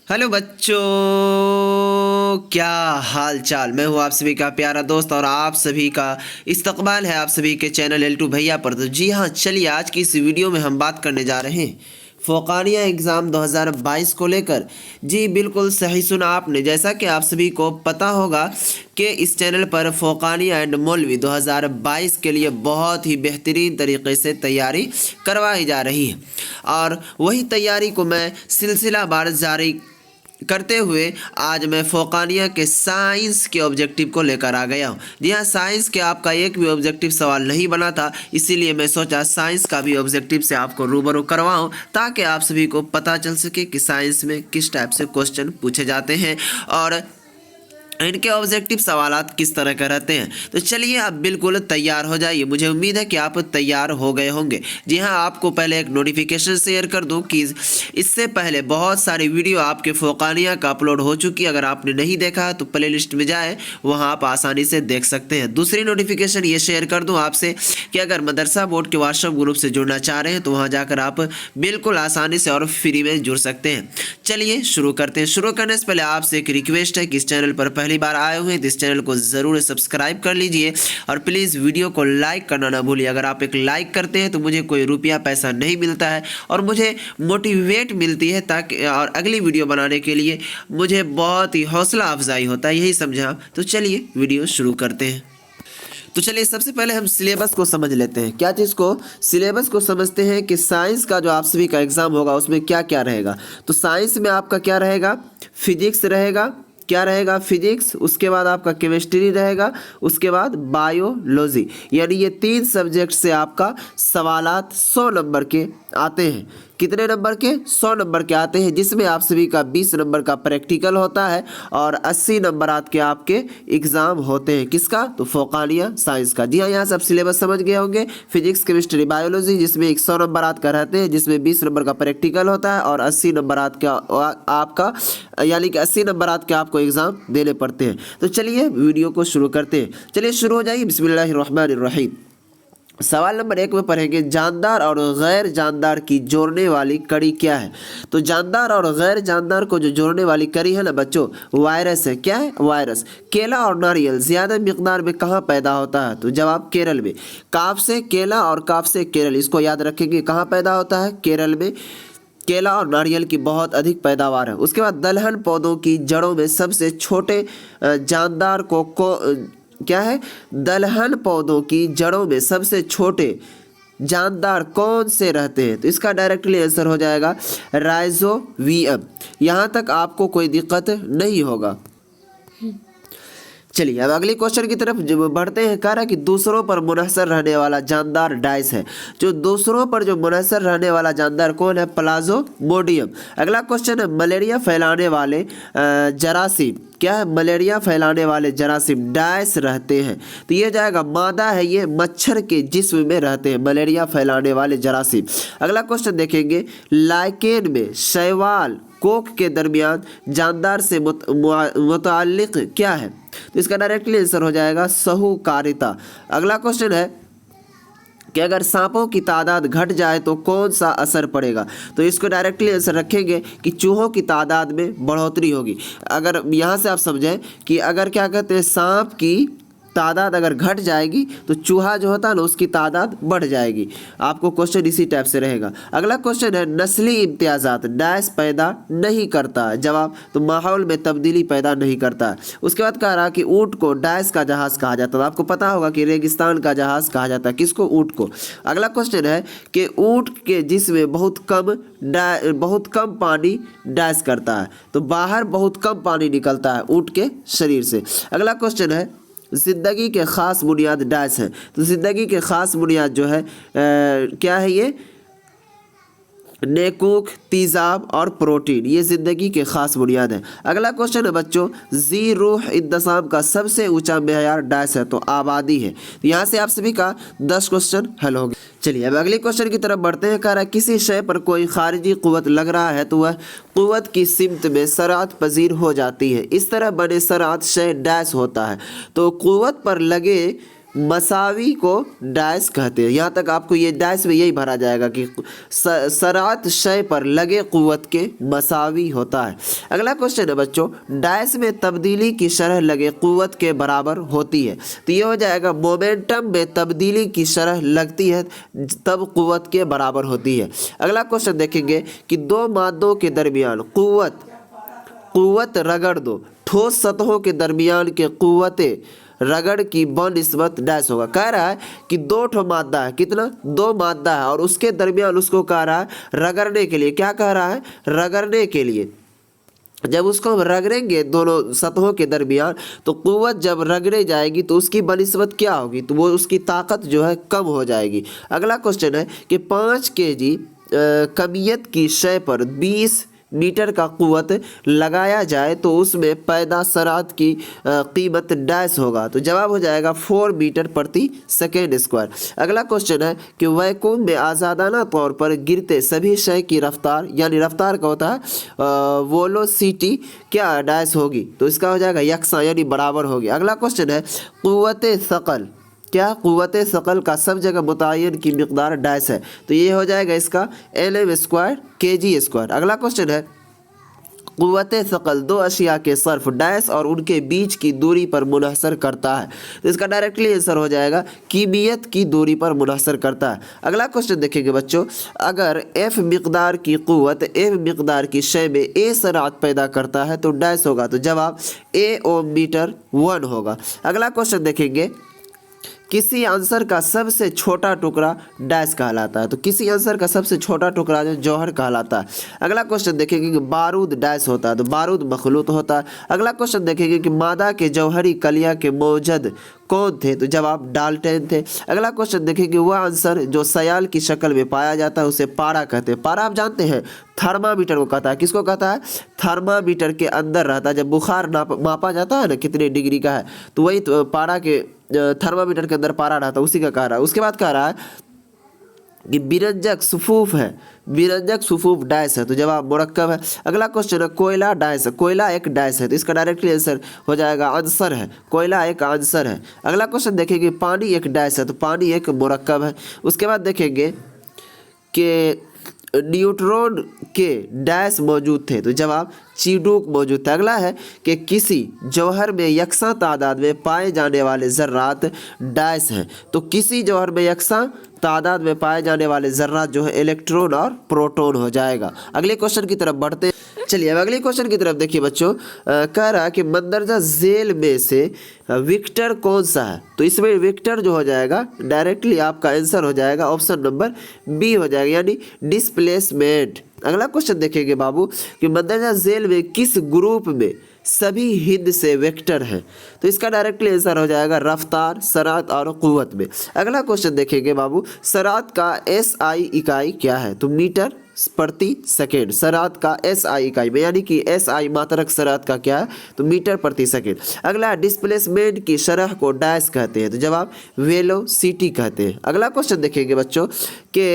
Hello बच्चों, क्या हाल चाल। मैं हूँ आप सभी का प्यारा दोस्त और आप सभी का इस्तकबाल है आप सभी के चैनल एल2 भैया पर। तो जी हाँ, चलिए आज की इस वीडियो में हम बात करने जा रहे हैं फ़ौक़ानिया एग्ज़ाम 2022 को लेकर। जी बिल्कुल सही सुना आपने। जैसा कि आप सभी को पता होगा कि इस चैनल पर फ़ौक़ानिया एंड मौलवी 2022 के लिए बहुत ही बेहतरीन तरीके से तैयारी करवाई जा रही है और वही तैयारी को मैं सिलसिलावार जारी करते हुए आज मैं फ़ौक़ानिया के साइंस के ऑब्जेक्टिव को लेकर आ गया हूँ। जी हाँ, साइंस के आपका एक भी ऑब्जेक्टिव सवाल नहीं बना था, इसीलिए मैं सोचा साइंस का भी ऑब्जेक्टिव से आपको रूबरू करवाऊँ ताकि आप सभी को पता चल सके कि साइंस में किस टाइप से क्वेश्चन पूछे जाते हैं और इनके ऑब्जेक्टिव सवालात किस तरह के रहते हैं। तो चलिए आप बिल्कुल तैयार हो जाइए। मुझे उम्मीद है कि आप तैयार हो गए होंगे। जी हाँ, आपको पहले एक नोटिफिकेशन शेयर कर दूं कि इससे पहले बहुत सारी वीडियो आपके फ़ौक़ानिया का अपलोड हो चुकी है। अगर आपने नहीं देखा तो प्ले लिस्ट में जाए, वहाँ आप आसानी से देख सकते हैं। दूसरी नोटिफिकेशन ये शेयर कर दूँ आपसे कि अगर मदरसा बोर्ड के व्हाट्सएप ग्रुप से जुड़ना चाह रहे हैं तो वहाँ जाकर आप बिल्कुल आसानी से और फ्री में जुड़ सकते हैं। चलिए शुरू करते हैं। शुरू करने से पहले आपसे एक रिक्वेस्ट है कि इस चैनल पर पहली बार आए हुए हैं तो इस चैनल को ज़रूर सब्सक्राइब कर लीजिए और प्लीज़ वीडियो को लाइक करना ना भूलिए। अगर आप एक लाइक करते हैं तो मुझे कोई रुपया पैसा नहीं मिलता है और मुझे मोटिवेट मिलती है ताकि और अगली वीडियो बनाने के लिए मुझे बहुत ही हौसला अफजाई होता है, यही समझा। तो चलिए वीडियो शुरू करते हैं। तो चलिए सबसे पहले हम सिलेबस को समझ लेते हैं। क्या चीज़ को? सिलेबस को समझते हैं कि साइंस का जो आप सभी का एग्ज़ाम होगा उसमें क्या क्या रहेगा। तो साइंस में आपका क्या रहेगा? फिजिक्स रहेगा। क्या रहेगा? फिजिक्स। उसके बाद आपका केमिस्ट्री रहेगा। उसके बाद बायोलॉजी। यानी ये 3 सब्जेक्ट से आपका सवालात 100 नंबर के आते हैं। कितने नंबर के? 100 नंबर के आते हैं, जिसमें आप सभी का 20 नंबर का प्रैक्टिकल होता है और 80 नंबरात के आपके एग्ज़ाम होते हैं। किसका? तो फ़ौक़ानिया साइंस का। जी हाँ, यहाँ सब सिलेबस समझ गए होंगे। फिजिक्स, केमिस्ट्री, बायोलॉजी, जिसमें 100 नंबरात का रहते हैं, जिसमें 20 नंबर का प्रैक्टिकल होता है और 80 नंबरात का आपका यानी कि 80 नंबरात के आपको एग्ज़ाम देने पड़ते हैं। तो चलिए वीडियो को शुरू करते हैं। चलिए शुरू हो जाइए। बिस्मिल्लाहिर्रहमानिर्रहीम। सवाल नंबर 1 में पढ़ेंगे, जानदार और गैर जानदार की जोड़ने वाली कड़ी क्या है। तो जानदार और गैर जानदार को जो जोड़ने वाली कड़ी है ना बच्चों, वायरस है। क्या है? वायरस। केला और नारियल ज़्यादा मिकदार में कहाँ पैदा होता है? तो जवाब केरल में। काफ से केला और काफ से केरल, इसको याद रखेंगे। कहाँ पैदा होता है? केरल में। केला और नारियल की बहुत अधिक पैदावार है। उसके बाद दलहन पौधों की जड़ों में सबसे छोटे जानदार को क्या है? दलहन पौधों की जड़ों में सबसे छोटे जानदार कौन से रहते हैं? तो इसका डायरेक्टली आंसर हो जाएगा राइजोवियम। यहाँ तक आपको कोई दिक्कत नहीं होगा। चलिए अब अगले क्वेश्चन की तरफ जब बढ़ते हैं। कह रहा है कि दूसरों पर मुनहसर रहने वाला जानदार डाइस है। जो दूसरों पर जो मुनहसर रहने वाला जानदार कौन है? प्लाज्मोडियम। अगला क्वेश्चन है, मलेरिया फैलाने वाले जरासीम। क्या है? मलेरिया फैलाने वाले जरासीम डाइस रहते हैं। तो ये जाएगा मादा है, ये मच्छर के जिस्म में रहते हैं मलेरिया फैलाने वाले जरासीम। अगला क्वेश्चन देखेंगे, लाइकेन में शैवाल कोक के दरमियान जानदार से मुताल्लिक क्या है? तो इसका डायरेक्टली आंसर हो जाएगा सहूकारिता। अगला क्वेश्चन है कि अगर सांपों की तादाद घट जाए तो कौन सा असर पड़ेगा? तो इसको डायरेक्टली आंसर रखेंगे कि चूहों की तादाद में बढ़ोतरी होगी। अगर यहाँ से आप समझें कि अगर क्या कहते हैं, सांप की तादाद अगर घट जाएगी तो चूहा जो होता है ना उसकी तादाद बढ़ जाएगी। आपको क्वेश्चन इसी टाइप से रहेगा। अगला क्वेश्चन है, नस्ली इम्तियाज़ात डैश पैदा नहीं करता है। जवाब, तो माहौल में तब्दीली पैदा नहीं करता है। उसके बाद कह रहा कि ऊँट को डैश का जहाज़ कहा जाता है। आपको पता होगा कि रेगिस्तान का जहाज़ कहा जाता है। किसको? ऊँट को। अगला क्वेश्चन है कि ऊँट के जिसमें बहुत कम पानी डैश करता है। तो बाहर बहुत कम पानी निकलता है ऊँट के शरीर से। अगला क्वेश्चन है, ज़िंदगी के ख़ास बुनियाद डैश है। तो ज़िंदगी के ख़ास बुनियाद जो है क्या है? ये नेकूक, तेज़ाब और प्रोटीन, ये ज़िंदगी के ख़ास बुनियाद है। अगला क्वेश्चन है बच्चों, जी रूह इंतज़ाम का सबसे ऊंचा मेयार डैश है। तो आबादी है। तो यहाँ से आप सभी का 10 क्वेश्चन हल हो गए। चलिए अब अगले क्वेश्चन की तरफ बढ़ते हैं। कह रहा है, किसी शय पर कोई खारिजी क़ुव्वत लग रहा है तो वह क़ुव्वत की सिमत में सरात पजीर हो जाती है। इस तरह बने सरात शय डैश होता है। तो क़ुव्वत पर लगे मसावी को डैश कहते हैं। यहाँ तक आपको ये डैश में यही भरा जाएगा कि सरात शय पर लगे कुव्वत के मसावी होता है। अगला क्वेश्चन है बच्चों, डैश में तब्दीली की शरह लगे कुव्वत के बराबर होती है। तो ये हो जाएगा मोमेंटम में तब्दीली की शरह लगती है तब कुव्वत के बराबर होती है। अगला क्वेश्चन देखेंगे कि दो मादों के दरमियान कुव्वत रगड़ दो, ठोस सतहों के दरमियान के कुव्वते रगड़ की बनिस्बत डैश होगा। कह रहा है कि दो ठो मादा है, कितना, दो मादा है, और उसके दरमियान उसको कह रहा है रगड़ने के लिए। क्या कह रहा है, रगड़ने के लिए। जब उसको हम रगड़ेंगे दोनों सतहों के दरमियान, तो कुव्वत जब रगड़े जाएगी तो उसकी बनिस्बत क्या होगी, तो वो उसकी ताकत जो है कम हो जाएगी। अगला क्वेश्चन है कि 5 kg कमियत की शय पर 20 मीटर का कुव्वत लगाया जाए तो उसमें पैदा सरात की कीमत डैश होगा। तो जवाब हो जाएगा 4 मीटर प्रति सेकेंड स्क्वायर। अगला क्वेश्चन है कि वैक्यूम में आज़ादाना तौर पर गिरते सभी शय की रफ्तार, यानी रफ्तार का होता है वेलोसिटी, क्या डैश होगी, तो इसका हो जाएगा यकसा यानी बराबर होगी। अगला क्वेश्चन है कुव्वते सकल, क्या कुव्वते सकल का सब जगह मुतय्यन की मिकदार डैश है, तो ये हो जाएगा इसका Lm स्क्वायर kg स्क्वायर। अगला क्वेश्चन है कुव्वते सकल दो अशिया के सर्फ डैश और उनके बीच की दूरी पर मुनहसर करता है, तो इसका डायरेक्टली आंसर हो जाएगा कीमियत की दूरी पर मुनहसर करता है। अगला क्वेश्चन देखेंगे बच्चों, अगर f मिकदार की कुव्वत f मिकदार की शय में a सरात पैदा करता है तो डैश होगा, तो जवाब a ओम मीटर 1 होगा। अगला क्वेश्चन देखेंगे किसी आंसर का सबसे छोटा टुकड़ा डैश कहलाता है, तो किसी आंसर का सबसे छोटा टुकड़ा जो जौहर कहलाता है। अगला क्वेश्चन देखेंगे कि बारूद डैश होता है, तो बारूद मखलूत होता है। अगला क्वेश्चन देखेंगे कि मादा के जौहरी कलिया के मौजद कौन थे, तो जवाब डाल्टन थे। अगला क्वेश्चन देखेंगे वह आंसर जो सयाल की शक्ल में पाया जाता है उसे पारा कहते हैं। पारा आप जानते हैं थर्मामीटर को कहता है, किसको कहता है, थर्मामीटर के अंदर रहता है। जब बुखार मापा जाता है ना कितने डिग्री का है, तो वही तो पारा के थर्मामीटर के अंदर पारा रहता है, उसी का कह रहा है। उसके बाद कह रहा है कि बिरंजक सुफूफ है, बिरंजक सुफूफ डैश है, तो जवाब मुरक्कब है। अगला क्वेश्चन है कोयला डैश है, कोयला एक डैश है, तो इसका डायरेक्टली आंसर हो जाएगा आंसर है, कोयला एक आंसर है। अगला क्वेश्चन देखेंगे पानी एक डैश है, तो पानी एक मुरक्कब है। उसके बाद देखेंगे कि न्यूट्रॉन के डैश मौजूद थे, तो जवाब चीडूक मौजूद था। अगला है कि किसी जौहर में यकसा तादाद में पाए जाने वाले ज़र्रात डैश हैं, तो किसी जौहर में यकसा तादाद में पाए जाने वाले ज़र्रात जो है इलेक्ट्रॉन और प्रोटॉन हो जाएगा। अगले क्वेश्चन की तरफ बढ़ते, चलिए अब अगले क्वेश्चन की तरफ देखिए बच्चों। कह रहा है कि मंदरजा झेल में से विक्टर कौन सा है, तो इसमें विक्टर जो हो जाएगा डायरेक्टली आपका आंसर हो जाएगा ऑप्शन नंबर बी हो जाएगा, यानी डिस्प्लेसमेंट। अगला क्वेश्चन देखेंगे बाबू कि मंदरजा झेल में किस ग्रुप में सभी हिंद से वेक्टर हैं, तो इसका डायरेक्टली आंसर हो जाएगा रफ्तार, सरात और कुव्वत में। अगला क्वेश्चन देखेंगे बाबू, सरात का SI इकाई क्या है, तो मीटर प्रति सेकेंड। सरात का SI इकाई में, यानी कि SI मात्रक सरात का क्या है, तो मीटर प्रति सेकेंड। अगला डिस्प्लेसमेंट की शरह को डैश कहते हैं, तो जवाब वेलोसिटी कहते हैं। अगला क्वेश्चन देखेंगे बच्चों के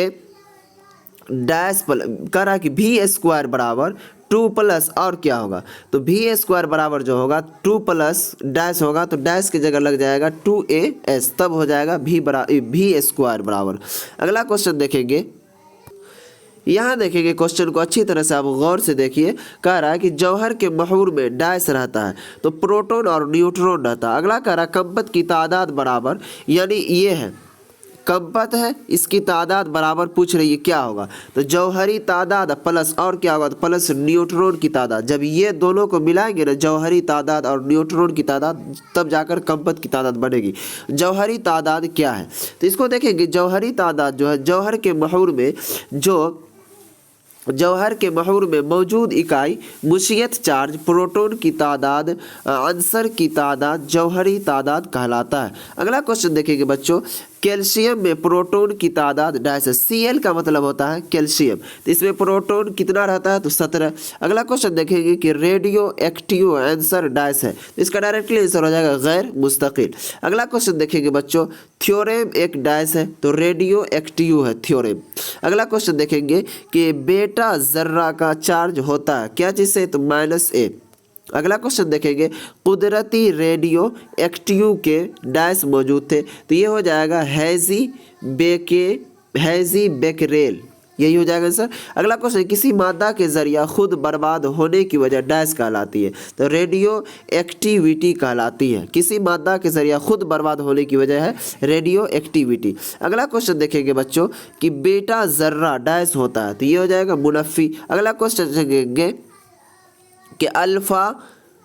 डैश कह रहा है कि V स्क्वायर बराबर 2 प्लस और क्या होगा, तो V स्क्वायर बराबर जो होगा 2 प्लस डैश होगा, तो डैश की जगह लग जाएगा 2AS, तब हो जाएगा V स्क्वायर बराबर। अगला क्वेश्चन देखेंगे, यहाँ देखेंगे क्वेश्चन को अच्छी तरह से आप गौर से देखिए। कह रहा है कि जौहर के महूर में डैश रहता है, तो प्रोटॉन और न्यूट्रॉन रहता है। अगला कह रहा है कंपत की तादाद बराबर, यानी ये है कंपत है, इसकी तादाद बराबर पूछ रही है क्या होगा, तो जौहरी तादाद प्लस और क्या होगा, तो प्लस न्यूट्रॉन की तादाद। जब ये दोनों को मिलाएंगे ना, जौहरी तादाद और न्यूट्रॉन की तादाद, तब जाकर कंपत की तादाद बनेगी। जौहरी तादाद क्या है, तो इसको देखेंगे। जौहरी तादाद जो है जौहर के महूर में, जो जौहर के महूर में मौजूद इकाई मुशियत चार्ज, प्रोटॉन की तादाद, आंसर की तादाद जौहरी तादाद कहलाता है। अगला क्वेश्चन देखेंगे बच्चों, कैल्शियम में प्रोटॉन की तादाद डैश है, Cl का मतलब होता है कैल्शियम, तो इसमें प्रोटॉन कितना रहता है, तो 17। अगला क्वेश्चन देखेंगे कि रेडियो एक्टिव आंसर डैश है, तो इसका डायरेक्टली आंसर हो जाएगा गैर मुस्तकिल। अगला क्वेश्चन देखेंगे बच्चों, थ्योरेम एक डैश है, तो रेडियो एक्टिव है थ्योरेम। अगला क्वेश्चन देखेंगे कि बेटा जर्रा का चार्ज होता है क्या चीज़ से, तो -A। अगला क्वेश्चन देखेंगे, कुदरती रेडियो एक्टिव के डैश मौजूद थे। तो ये हो जाएगा हैजी बेकरेल, यही हो जाएगा सर। अगला क्वेश्चन, किसी मादा के जरिया खुद बर्बाद होने की वजह डैश कहलाती है। तो रेडियो एक्टिविटी कहलाती है। किसी मादा के जरिया खुद बर्बाद होने की वजह है रेडियो एक्टिविटी। अगला क्वेश्चन देखेंगे बच्चों कि बेटा जर्रा डैश होता है। तो ये हो जाएगा मुनफ़ी। अगला क्वेश्चन देखेंगे कि अल्फा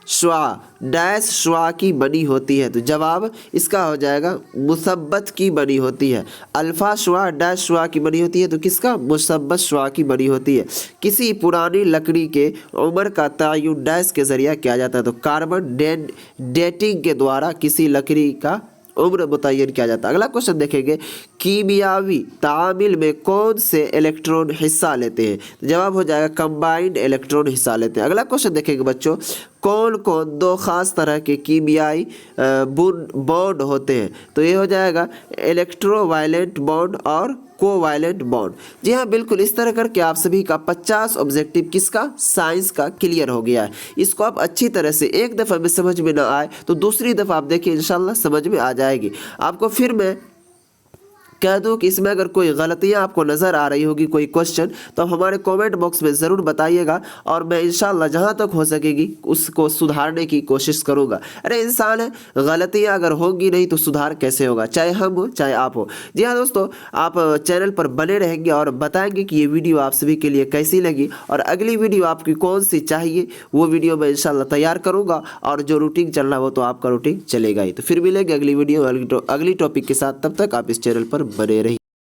श्वा डैश श्वा की बनी होती है। तो जवाब इसका हो जाएगा मुसब्बत की बनी होती है। अल्फा श्वा डैश श्वा की बनी होती है, तो किसका? मुसब्बत श्वा की बनी होती है। किसी पुरानी लकड़ी के उम्र का तयन डैश के जरिया किया जाता है। तो कार्बन डेटिंग के द्वारा किसी लकड़ी का उम्र मुतय्यन किया जाता है। अगला क्वेश्चन देखेंगे, कीमियावी तामिल में कौन से इलेक्ट्रॉन हिस्सा लेते हैं। तो जवाब हो जाएगा कंबाइंड इलेक्ट्रॉन हिस्सा लेते हैं। अगला क्वेश्चन देखेंगे बच्चों, कौन कौन दो खास तरह के कीमियाई बॉन्ड होते हैं। तो ये हो जाएगा इलेक्ट्रोवायलेंट बॉन्ड और कोवायलेंट बॉन्ड। जी हाँ, बिल्कुल इस तरह करके आप सभी का 50 ऑब्जेक्टिव किसका? साइंस का क्लियर हो गया है। इसको आप अच्छी तरह से एक दफ़ा में समझ में ना आए तो दूसरी दफ़ा आप देखिए इंशाल्लाह समझ में आ जाएगी। आपको फिर मैं कह दूं कि इसमें अगर कोई गलतियां आपको नज़र आ रही होगी, कोई क्वेश्चन, तो हमारे कमेंट बॉक्स में ज़रूर बताइएगा और मैं इंशाल्लाह जहां तक हो सकेगी उसको सुधारने की कोशिश करूंगा। अरे इंसान है, गलतियां अगर होंगी नहीं तो सुधार कैसे होगा, चाहे हम हो चाहे आप हो। जी हाँ दोस्तों, आप चैनल पर बने रहेंगे और बताएंगे कि ये वीडियो आप सभी के लिए कैसी लगी और अगली वीडियो आपकी कौन सी चाहिए, वो वीडियो मैं इंशाल्लाह तैयार करूँगा और जो रूटीन चल रहा हो तो आपका रूटीन चलेगा ही। तो फिर मिलेंगे अगली वीडियो अगली टॉपिक के साथ। तब तक आप इस चैनल पर बने रहिए।